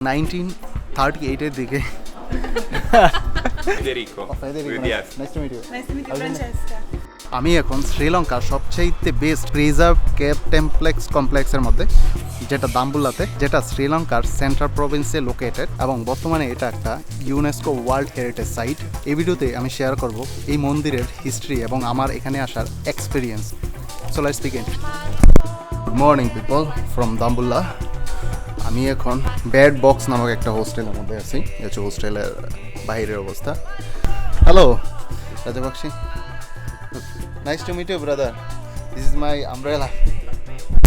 1938 এর দিকে Federico. Nice to meet you. Nice to meet you, Francesca. আমি এখন শ্রীলঙ্কার সবচেয়ে বেস্ট প্রিজার্ভ কেভ কমপ্লেক্সের মধ্যে, যেটা দাম্বুল্লাতে, যেটা শ্রীলঙ্কার সেন্ট্রাল প্রভিন্সে লোকেটেড এবং বর্তমানে এটা একটা ইউনেস্কো ওয়ার্ল্ড হেরিটেজ সাইট। এই ভিডিওতে আমি শেয়ার করব এই মন্দিরের হিস্ট্রি এবং আমার এখানে আসার experience. So let's begin. Good morning people from Dambulla. আমি এখন ব্যাড বক্স নামক একটা হোস্টেলের মধ্যে আছি। এই হচ্ছে হোস্টেলের বাইরের অবস্থা। Hello Rajabakshi, nice to meet you brother. This is my umbrella.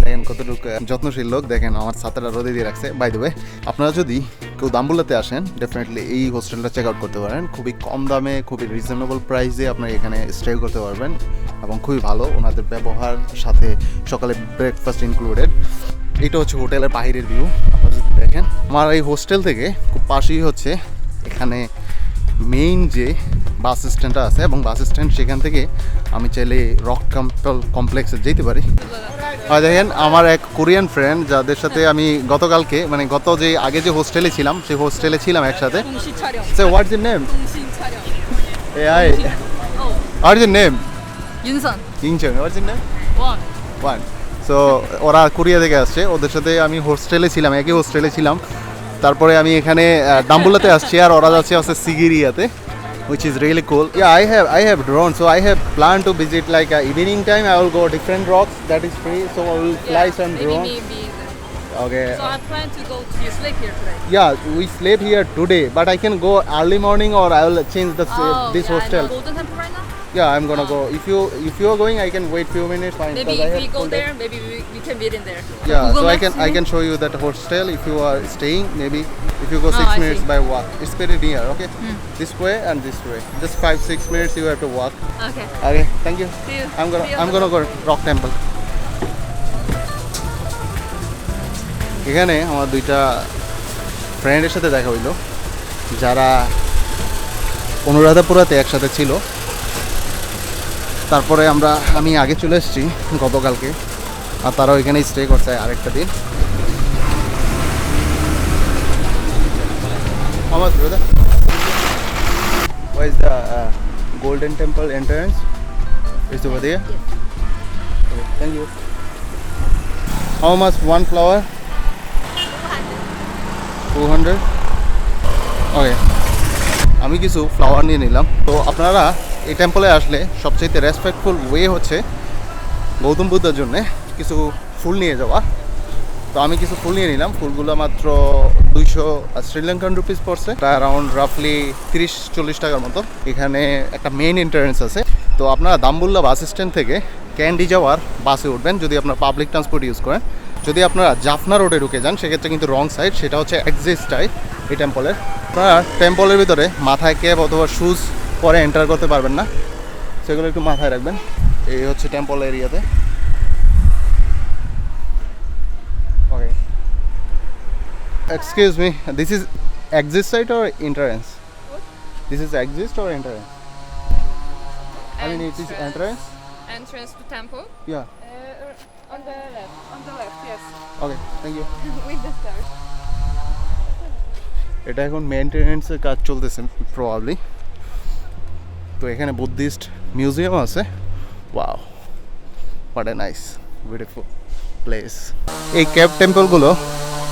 দেখেন কতটুকু যত্নশীল লোক, দেখেন আমার ছাতাটা রোদে দিয়ে রাখছে। বাই দ্য ওয়ে, আপনারা যদি কেউ দাম্বুল্লাতে আসেন ডেফিনেটলি এই হোস্টেলটা চেক আউট করতে পারেন। খুবই কম দামে, খুবই রিজনেবল প্রাইসে আপনারা এখানে স্টে করতে পারবেন এবং খুবই ভালো ওনাদের ব্যবহার, সাথে সকালে ব্রেকফাস্ট ইনক্লুডেড। এটা হচ্ছে হোটেলের বাইরের ভিউ। আপনারা যদি দেখেন, আমার এই হোস্টেল থেকে খুব পাশেই হচ্ছে এখানে মেইন যে বাস স্ট্যান্ডটা আছে, এবং বাস স্ট্যান্ড সেখান থেকে আমি চাইলে রক টেম্পল কমপ্লেক্সে যেতে পারি। আর দেখেন আমার এক কোরিয়ান ফ্রেন্ড, যাদের সাথে আমি গতকালকে মানে গত যে আগে যে হোস্টেলে ছিলাম সেই হোস্টেলে ছিলাম একসাথে। So what's your name? Hi, what's your name? 윤선. ইংচং। What's your name? 원. সো ওরা কোরিয়া থেকে আসছে, ওদের সাথে আমি হোস্টেলে ছিলাম, একই হোস্টেলে ছিলাম। তারপরে আমি এখানে দাম্বুল্লাতে আসছি, আর ওরা যাচ্ছে হচ্ছে সিগিরিয়াতে, which is really cool. Yeah, I have drone, so I have planned to visit like evening time. I will go different rocks that is free, so I will fly some drone. Maybe. Okay. So I plan to go to sleep here today. Yeah, we sleep here today, but I can go early morning or I will change this Yeah, hostel. I know Golden Temple right now. Yeah, I'm gonna go. If you are going, I can wait few minutes. Fine. Maybe because I if have we go full day. there, maybe we can meet in there. Yeah, Google so Maps, I can show you that hostel if you are staying. Maybe if you go 6 I minutes see. by walk, it's very near. Okay, this way and this way, just 5-6 minutes you have to walk. Okay. Okay, thank you. See you. I'm gonna go Rock Temple. এখানে আমার দুইটা ফ্রেন্ডের সাথে দেখা হইলো, যারা অনুরাধাপুরাতে একসাথে ছিল। তারপরে আমি আগে চলে এসেছি গতকালকে, আর তারাও এখানে স্টে করছে আরেকটা দিন। আমার brother, where is the Golden Temple entrance? Is over there? Okay, thank you. How much one flower? 200. Okay, আমি কিছু ফ্লাওয়ার নিয়ে নিলাম। তো আপনারা এই টেম্পলে আসলে সবচেয়ে রেসপেক্টফুল ওয়ে হচ্ছে গৌতম বুদ্ধের জন্য কিছু ফুল নিয়ে যাওয়া। তো আমি কিছু ফুল নিয়ে নিলাম। ফুলগুলো মাত্র 200 শ্রীলঙ্কান রুপিস পড়ছে, প্রায় অ্যারাউন্ড রাফলি 30-40 টাকার মতো। এখানে একটা মেইন এন্ট্রান্স আছে। তো আপনারা দাম্বুল্লা বাস স্ট্যান্ড থেকে ক্যান্ডি যাওয়ার বাসে উঠবেন যদি আপনারা পাবলিক ট্রান্সপোর্ট ইউজ করেন। যদি আপনারা জাফনা রোডে ঢুকে যান সেক্ষেত্রে কিন্তু রং সাইড, সেটা হচ্ছে এক্সিট সাইড এই টেম্পলের। আপনারা টেম্পলের ভিতরে মাথায় ক্যাপ অথবা শুজ পরে এন্টার করতে পারবেন না, সেগুলো একটু মাথায় রাখবেন। এই হচ্ছে টেম্পল এরিয়াতে। Okay, excuse me, this is exit side or entrance? This is exit or entrance? I mean, it is entrance? Entrance to temple. Yeah. On the left. On the left, yes. Okay, thank you. With the stairs. এটা এখন মেইনটেনেন্সের কাজ চলতেছে probably. তো এখানে Buddhist museum আছে। Wow, what a nice beautiful place. এই cave টেম্পলগুলো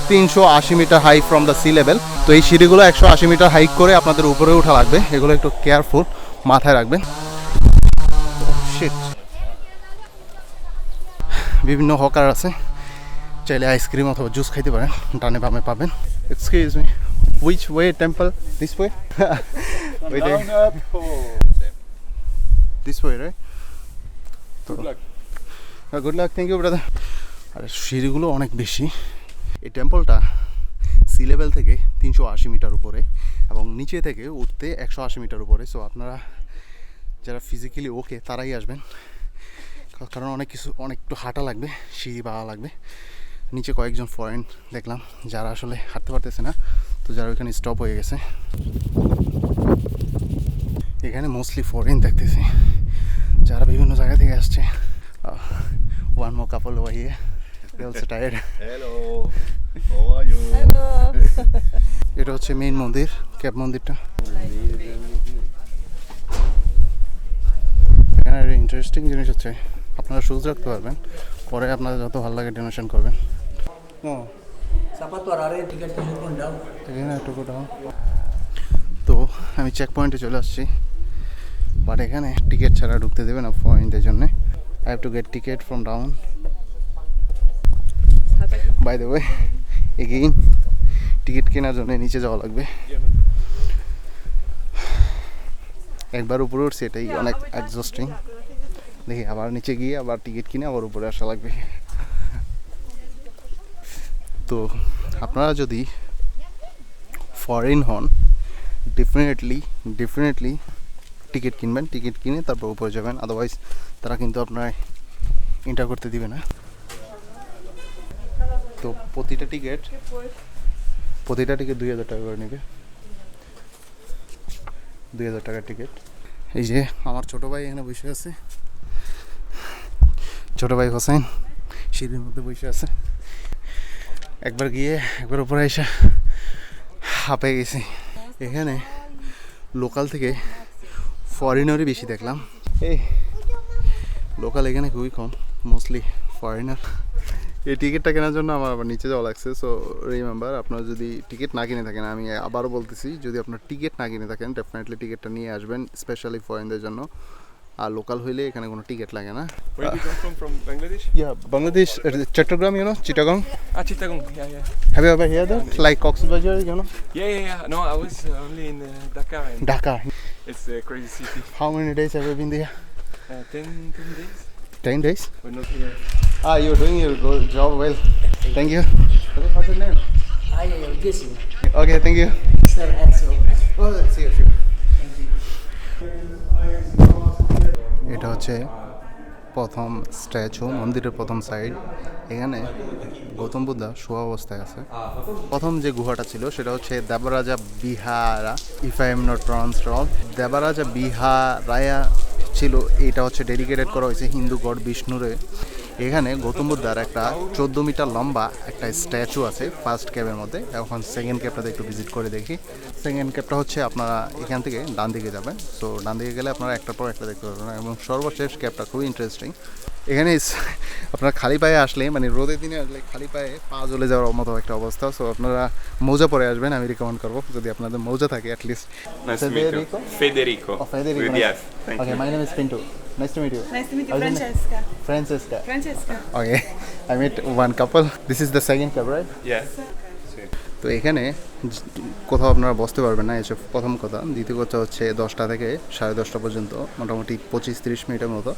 380 metre high from the sea level. তো এই সিঁড়িগুলো 180 মিটার হাইক করে আপনাদের উপরে ওঠা লাগবে, এগুলো একটু কেয়ারফুল মাথায় রাখবেন। বিভিন্ন হকার আছে, চাইলে আইসক্রিম অথবা জুস খাইতে পারেন, ডানে বামে পাবেন। Excuse me, which way temple? This way? Wait, Down up. this way, right? Good luck. Good luck, thank you brother. আর সিঁড়িগুলো অনেক বেশি। এই টেম্পলটা সি লেভেল থেকে 380 মিটার উপরে এবং নিচে থেকে উঠতে 180 মিটার উপরে। সো আপনারা যারা ফিজিক্যালি ওকে তারাই আসবেন, কারণ অনেক একটু হাঁটা লাগবে, সিঁড়ি বাড়া লাগবে। নিচে কয়েকজন ফরেন দেখলাম যারা আসলে হাঁটতে পারতেছে না, তো যারা ওইখানে স্টপ হয়ে গেছে। এখানে মোস্টলি ফরেন দেখতেছি, যারা বিভিন্ন জায়গা থেকে আসছে। One more couple over here. They're also tired. Hello. Hello. এটা হচ্ছে মেইন মন্দির, ক্যাব মন্দিরটা। এখানে ইন্টারেস্টিং জিনিস হচ্ছে আপনারা শুজ রাখতে পারবেন, পরে আপনারা যত ভালো লাগে ডোনেশন করবেন। এখানে একটু কোথাও তো আমি চেক পয়েন্টে চলে আসছি, বাট এখানে টিকিট ছাড়া ঢুকতে দেবে না পয়েন্টের জন্য। I have to get ticket from down. By the way again ticket কেনার জন্য নিচে যাওয়া লাগবে। একবার উপরে উঠছি, এটাই অনেক এক্সস্টিং। দেখি আবার নিচে গিয়ে আবার টিকিট কিনে আবার উপরে আসা লাগবে। তো আপনারা যদি ফরেন হন ডেফিনেটলি টিকিট কিনবেন, টিকিট কিনে তারপর উপরে যাবেন, আদারওয়াইজ তারা কিন্তু আপনার এন্টার করতে দিবে না। তো প্রতিটা টিকিট 2000 টাকা করে নেবে, 2000 টাকার টিকিট। এই যে আমার ছোটো ভাই এখানে বসে আছে, ছোটো ভাই হোসেন সিঁড়ির মধ্যে বসে আছে। একবার গিয়ে একবার উপরে এসে হাঁপে গেছি। এখানে লোকাল থেকে ফরেনারই বেশি দেখলাম। এই লোকাল এখানে খুবই কম, মোস্টলি ফরেনার। এই টিকিটটা কেনার জন্য আমার আবার নিচে যাওয়া লাগছে। সো রিমেম্বার, আপনারা যদি টিকিট না কিনে থাকেন, আমি আবারও বলতেছি, যদি আপনার টিকিট না কিনে থাকেন ডেফিনেটলি টিকিটটা নিয়ে আসবেন, স্পেশালি ফরেনদের জন্য। আর লোকাল হইলে এখানে কোনো টিকিট লাগে না। Where did you come from? Bangladesh? Yeah, Bangladesh, Chattogram, Chittagong. Chittagong. Yeah. Have you ever heard that? Like Cox's Bazar, Yeah. No, I was only in Dhaka. And Dhaka. it's a crazy city. How many days have you been there? 10 days. 10 days? But not here. You're doing your job well. Thank you. What's your name? Jesse. Okay, thank you. Sir, Axel. Oh, see you. এটা হচ্ছে প্রথম statue, মন্দিরের প্রথম side. এখানে গৌতম বুদ্ধা শোয়া অবস্থায় আছে। প্রথম যে গুহাটা ছিল সেটা হচ্ছে Devaraja Vihara, if I am not pronounce wrong. Devaraja বিহারায়া ছিল, এটা হচ্ছে ডেডিকেটেড করা হয়েছে হিন্দু গড বিষ্ণুরে। এখানে গৌতম বুদ্ধার একটা 14 মিটার লম্বা একটা স্ট্যাচু আছে ফার্স্ট ক্যাবের মধ্যে। এখন সেকেন্ড ক্যাবটাতে একটু ভিজিট করে দেখি। সেকেন্ড ক্যাবটা হচ্ছে আপনারা এখান থেকে ডান দিকে যাবেন। সো ডান দিকে গেলে আপনারা একটার পর একটা দেখতে পারবেন, এবং সর্বশেষ ক্যাবটা খুবই ইন্টারেস্টিং। এখানে আপনারা খালি পায়ে আসলে, মানে রোদের দিনে আসলে খালি পায়ে পা জ্বলে যাওয়ার মতো একটা অবস্থা। সো আপনারা মোজা পরে আসবেন, আমি রিকমেন্ড করবো, যদি আপনাদের মোজা থাকে at least. Nice to meet you. Federico. Federico. Yes. Thank Okay, you. my name is Pinto. Nice to meet you. Nice to meet you, How's your name? Francesca. Francesca. Okay, I met one couple. This is the second cab, right? Yes. তো এখানে কোথাও আপনারা বসতে পারবেন না, এসব প্রথম কথা। দ্বিতীয় কথা হচ্ছে 10টা থেকে 10:30 পর্যন্ত, মোটামুটি 25-30 মিনিটের মতো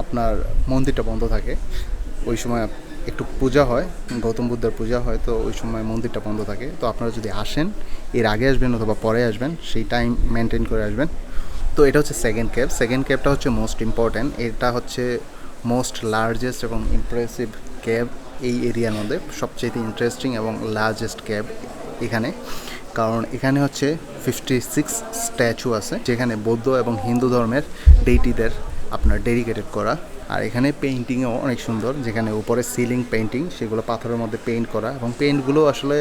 আপনার মন্দিরটা বন্ধ থাকে। ওই সময় একটু পূজা হয়, গৌতম বুদ্ধার পূজা হয়, তো ওই সময় মন্দিরটা বন্ধ থাকে। তো আপনারা যদি আসেন, এর আগে আসবেন অথবা পরে আসবেন, সেই টাইম মেনটেন করে আসবেন। তো এটা হচ্ছে সেকেন্ড ক্যাব। সেকেন্ড ক্যাবটা হচ্ছে মোস্ট ইম্পর্ট্যান্ট। এটা হচ্ছে মোস্ট লার্জেস্ট এবং ইমপ্রেসিভ ক্যাব এই এরিয়ার মধ্যে, সবচেয়ে ইন্টারেস্টিং এবং লার্জেস্ট ক্যাব এখানে। কারণ এখানে হচ্ছে 56 স্ট্যাচু আছে, যেখানে বৌদ্ধ এবং হিন্দু ধর্মের ডেইটিদের আপনার ডেডিকেটেড করা। আর এখানে পেইন্টিংও অনেক সুন্দর, যেখানে উপরে সিলিং পেইন্টিং, সেগুলো পাথরের মধ্যে পেইন্ট করা, এবং পেইন্টগুলো আসলে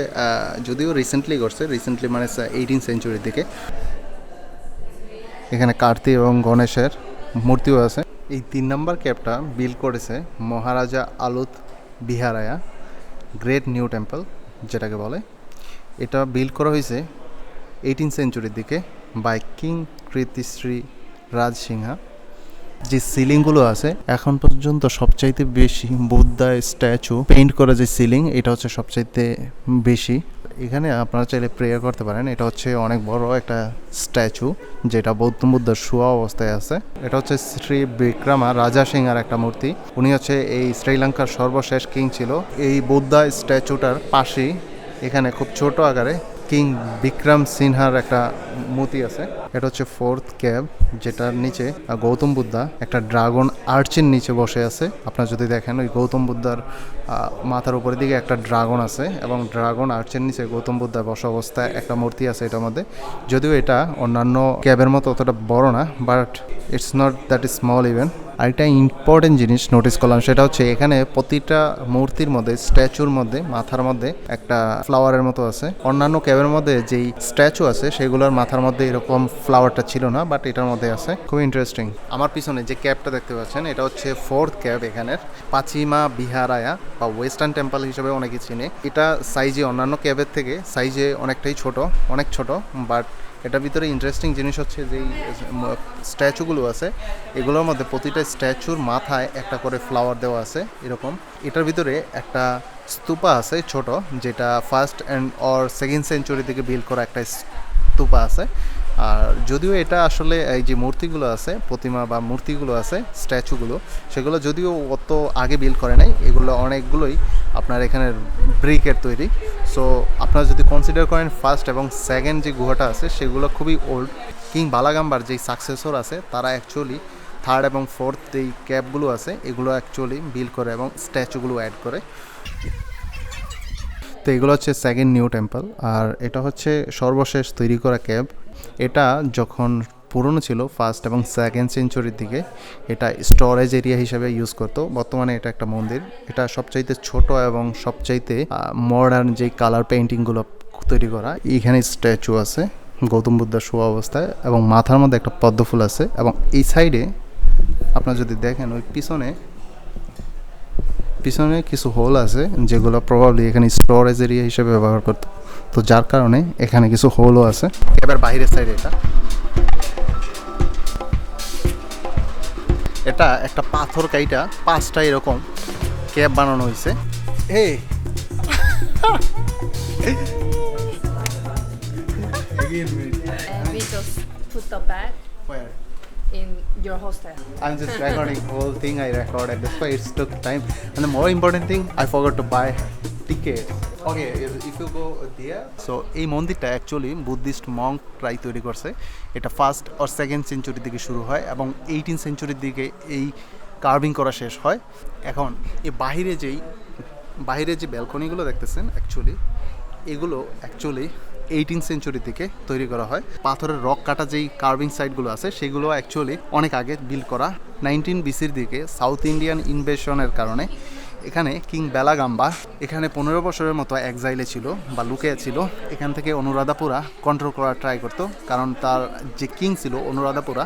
যদিও রিসেন্টলি করছে, রিসেন্টলি মানে 18th সেঞ্চুরির দিকে। এখানে কার্তিক এবং গণেশের মূর্তিও আছে। এই 3 নম্বর ক্যাবটা বিল্ড করেছে মহারাজা আলুত বিহারায়া গ্রেট নিউ টেম্পল, যেটাকে বলে। এটা বিল্ড করা হয়েছে 18th সেঞ্চুরির দিকে বাই কিং কৃতিশ্রী রাজ সিংহা। যে সিলিংগুলো আছে এখন পর্যন্ত সবচাইতে বেশি বুদ্ধা স্ট্যাচু পেইন্ট করা যে সিলিং, এটা হচ্ছে সবচাইতে বেশি। এখানে আপনারা চাইলে প্রেয়ার করতে পারেন। এটা হচ্ছে অনেক বড় একটা স্ট্যাচু, যেটা গৌতম বুদ্ধার শোয়া অবস্থায় আছে। এটা হচ্ছে শ্রী বিক্রমা রাজা সিংহার একটা মূর্তি। উনি হচ্ছে এই শ্রীলঙ্কার সর্বশেষ কিং ছিল। এই বুদ্ধা স্ট্যাচুটার পাশেই এখানে খুব ছোট আকারে কিং বিক্রম সিনহার একটা মূর্তি আছে। এটা হচ্ছে 4th ক্যাব, যেটার নিচে গৌতম বুদ্ধা একটা ড্রাগন আর্চের নিচে বসে আছে। আপনারা যদি দেখেন, ওই গৌতম বুদ্ধার মাথার উপরের দিকে একটা ড্রাগন আছে, এবং ড্রাগন আর্চের নিচে গৌতম বুদ্ধা বসা অবস্থায় একটা মূর্তি আছে এটার মধ্যে। যদিও এটা অন্যান্য ক্যাবের মতো অতটা বড় না, but it's not that small even. আরেকটা ইম্পর্টেন্ট জিনিস নোটিস করলাম, সেটা হচ্ছে এখানে প্রতিটা মূর্তির মধ্যে, স্ট্যাচুর মধ্যে, মাথার মধ্যে একটা ফ্লাওয়ারের মতো আছে। অন্যান্য ক্যাবের মধ্যে যেই স্ট্যাচু আছে সেগুলোর মাথার মধ্যে এরকম ফ্লাওয়ারটা ছিল না, বাট এটার মধ্যে আছে। খুব ইন্টারেস্টিং। আমার পিছনে যে ক্যাবটা দেখতে পাচ্ছেন এটা হচ্ছে 4th ক্যাব এখানের, পাচিমা বিহারায়া বা ওয়েস্টার্ন টেম্পল হিসেবে অনেকে চিনে। এটা সাইজে অন্যান্য ক্যাবের থেকে সাইজে অনেকটাই ছোট, অনেক ছোট, বাট এটার ভিতরে ইন্টারেস্টিং জিনিস হচ্ছে যেই স্ট্যাচুগুলো আছে এগুলোর মধ্যে প্রতিটা স্ট্যাচুর মাথায় একটা করে ফ্লাওয়ার দেওয়া আছে এরকম। এটার ভিতরে একটা স্তূপা আছে ছোট, যেটা 1st or 2nd সেঞ্চুরি থেকে বিল্ড করা একটা স্তূপা আছে। আর যদিও এটা আসলে এই যে মূর্তিগুলো আছে, প্রতিমা বা মূর্তিগুলো আছে, স্ট্যাচুগুলো, সেগুলো যদিও অত আগে বিল্ড করে নাই, এগুলো অনেকগুলোই আপনার এখানে ব্রিকের তৈরি। সো আপনারা যদি কনসিডার করেন 1st এবং 2nd যে গুহাটা আছে সেগুলো খুবই ওল্ড। কিং বালাগাম্বার যেই সাকসেসর আছে তারা অ্যাকচুয়ালি 3rd এবং 4th যেই ক্যাবগুলো আছে এগুলো অ্যাকচুয়ালি বিল্ড করে এবং স্ট্যাচুগুলো অ্যাড করে। তো এগুলো হচ্ছে 2nd নিউ টেম্পল, আর এটা হচ্ছে সর্বশেষ তৈরি করা ক্যাব। এটা যখন পুরনো ছিল 1st এবং 2nd সেঞ্চুরির দিকে, এটা স্টোরেজ এরিয়া হিসেবে ইউজ করতো। বর্তমানে এটা একটা মন্দির। এটা সবচাইতে ছোট এবং সবচাইতে মডার্ন যে কালার পেইন্টিংগুলো তৈরি করা। এখানে স্ট্যাচু আছে গৌতম বুদ্ধার শোয়া অবস্থায়, এবং মাথার মধ্যে একটা পদ্ম ফুল আছে। এবং এই সাইডে আপনারা যদি দেখেন ওই পিছনে কিছু হোল আছে যেগুলো প্রবাবলি এখানে স্টোরেজ এরিয়া হিসেবে ব্যবহার করতো, তো যার কারণে এখানে কিছু হোলও আছে। এবার বাইরের সাইডে এটা একটা পাথর কাইটা 5টা এরকম ক্যাব বানানো হয়েছে। And we just put the bag in your hostel. I'm just recording whole thing I recorded. That's why it took time. And the more important thing, I forgot to buy ticket. Okay, if you go there. So এই মন্দিরটা actually Buddhist মঙ্করাই তৈরি করছে। এটা 1st or 2nd সেঞ্চুরির দিকে শুরু হয় এবং 18th সেঞ্চুরির দিকে এই কার্ভিং করা শেষ হয়। এখন এই বাইরে যে ব্যালকনিগুলো দেখতেছেন অ্যাকচুয়ালি এগুলো অ্যাকচুয়ালি 18th সেঞ্চুরির দিকে তৈরি করা হয়। পাথরের রক কাটা যেই কার্ভিং সাইটগুলো আছে সেগুলো অ্যাকচুয়ালি অনেক আগে বিল্ড করা। 19 BCর দিকে সাউথ ইন্ডিয়ান ইনভেশনের কারণে এখানে কিং বেলাগাম্বা এখানে 15 বছরের মতো এক্সাইলে ছিল বা লুকিয়ে ছিল। এখান থেকে অনুরাধাপুরা কন্ট্রোল করার ট্রাই করতো, কারণ তার যে কিং ছিল অনুরাধাপুরা,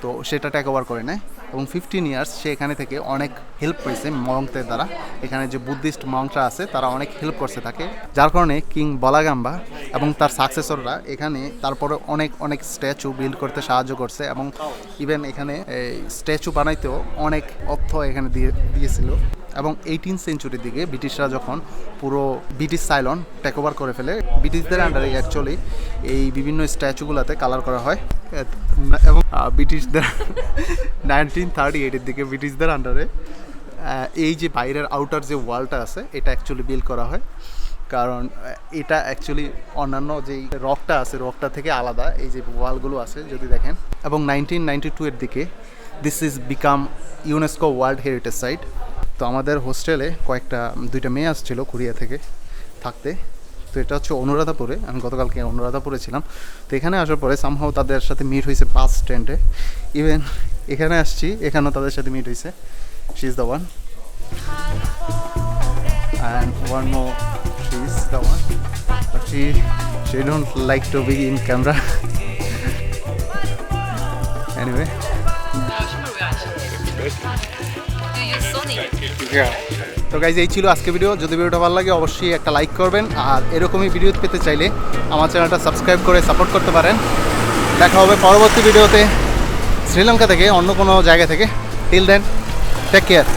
তো সেটা টেক ওভার করে নেয়। এবং 15 ইয়ার্স সে এখানে থেকে অনেক হেল্প পেয়েছে মঙ্কদের দ্বারা। এখানে যে বুদ্ধিস্ট মঙ্করা আছে তারা অনেক হেল্প করছে তাকে, যার কারণে কিং বালাগাম্বা এবং তার সাকসেসররা এখানে তারপরে অনেক স্ট্যাচু বিল্ড করতে সাহায্য করছে। এবং ইভেন এখানে স্ট্যাচু বানাইতেও অনেক অর্থ এখানে দিয়েছিল। এবং 18th সেঞ্চুরির দিকে ব্রিটিশরা যখন পুরো ব্রিটিশ সাইলন টেক ওভার করে ফেলে, ব্রিটিশদের আন্ডারে অ্যাকচুয়ালি এই বিভিন্ন স্ট্যাচুগুলোতে কালার করা হয়। এবং ব্রিটিশদের 1938-এর দিকে ব্রিটিশদের আন্ডারে এই যে বাইরের আউটার যে ওয়ালটা আছে এটা অ্যাকচুয়ালি বিল্ড করা হয়, কারণ এটা অ্যাকচুয়ালি অন্যান্য যেই রকটা আছে রকটা থেকে আলাদা। এই যে ওয়ালগুলো আছে যদি দেখেন। এবং 1992-এর দিকে this is become UNESCO world heritage site. তো আমাদের হোস্টেলে দুইটা মেয়ে আসছিল কোরিয়া থেকে থাকতে। তো এটা হচ্ছে অনুরাধাপুরে, আমি গতকালকে অনুরাধাপুরে ছিলাম। তো এখানে আসার পরে সামহাও তাদের সাথে মিট হয়েছে বাস স্ট্যান্ডে। ইভেন এখানে আসছি, এখানেও তাদের সাথে মিট হয়েছে। She is the one and one more she is the one, but she don't like to be in camera. Anyway, Sony. তো গাইজ এই ছিল আজকে ভিডিও। যদি ভিডিওটা ভালো লাগে অবশ্যই একটা লাইক করবেন, আর এরকমই ভিডিও পেতে চাইলে আমার চ্যানেলটা সাবস্ক্রাইব করে সাপোর্ট করতে পারেন। দেখা হবে পরবর্তী ভিডিওতে শ্রীলঙ্কা থেকে, অন্য কোনো জায়গা থেকে। Till then, take care.